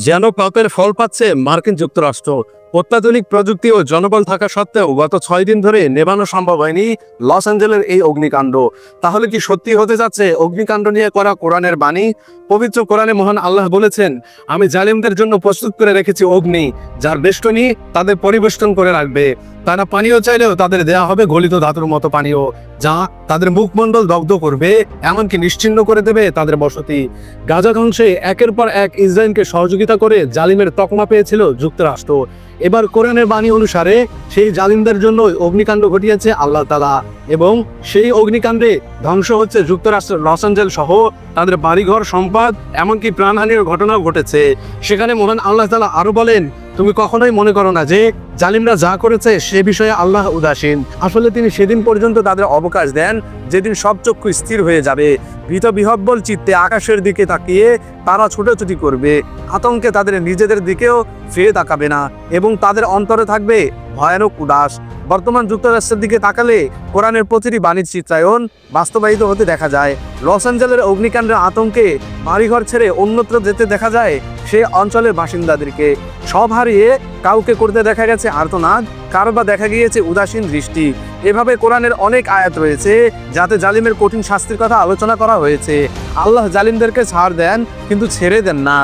যেন পাপের ফল পাচ্ছে মার্কিন যুক্তরাষ্ট্র। অত্যাধুনিক প্রযুক্তি ও জনবল থাকা সত্ত্বেও গত 6 দিন ধরে নেভানো সম্ভব হয়নি লস অ্যাঞ্জেলের এই অগ্নিকাণ্ড। তাহলে কি সত্যি হতে যাচ্ছে অগ্নিকাণ্ড নিয়ে করা কোরআনের বাণী? পবিত্র কোরআনে মহান আল্লাহ বলেছেন, আমি জালিমদের জন্য প্রস্তুত করে রেখেছি অগ্নি, যার বেষ্টনী তাদের পরিবেষ্টন করে রাখবে। তারা পানীয় চাইলেও তাদের দেয়া হবে গলিত ধাতুর মতো পানীয়, যা তাদের মুখমণ্ডল দগ্ধ করবে, এমনকি নিশ্চিহ্ন করে দেবে তাদের বসতি। গাজা ধ্বংসে একের পর এক ইসরায়েলকে সহযোগিতা করে জালিমের তকমা পেয়েছিল যুক্তরাষ্ট্র। এবার কোরআনের বাণী অনুসারে সেই জালিমদের জন্য অগ্নিকাণ্ড ঘটিয়েছে আল্লাহ তাআলা, এবং সেই অগ্নিকাণ্ডে ধ্বংস হচ্ছে যুক্তরাষ্ট্রের লস অ্যাঞ্জেল সহ তাদের বাড়িঘর, সম্পদ, এমনকি প্রাণহানির ঘটনাও ঘটেছে। সেখানে মহান আল্লাহ তাআলা আরো বলেন, তুমি কখনোই মনে করো না যে জালিমরা যা করেছে সে বিষয়ে আল্লাহ উদাসীন। আসলে তিনি সেদিন পর্যন্ত তাদের অবকাশ দেন যেদিন সব চক্ষু স্থির হয়ে যাবে। ভীত বিহ্বল চিত্তে আকাশের দিকে তাকিয়ে তারা ছুটোছুটি করবে, আতঙ্কে তাদের নিজেদের দিকেও ফিরে তাকাবে না, এবং তাদের অন্তরে থাকবে ভয়ানক উদাস। বর্তমান যুক্তরাষ্ট্রের দিকে তাকালে কোরআনের প্রতিটি বাণীর চিত্রায়ন বাস্তবায়িত হতে দেখা যায়। লস অ্যাঞ্জেলের অগ্নিকাণ্ডের আতঙ্কে বাড়িঘর ছেড়ে অন্যত্র যেতে দেখা যায় সেই অঞ্চলের বাসিন্দাদেরকে। সব হারিয়ে কাউকে করতে দেখা গেছে আর্তনাদ, কারো বা দেখা গিয়েছে উদাসীন দৃষ্টি। এভাবে কোরআনের অনেক আয়াত রয়েছে যাতে জালিমের কঠিন শাস্তির কথা আলোচনা করা হয়েছে। আল্লাহ জালিমদেরকে ছাড় দেন কিন্তু ছেড়ে দেন না।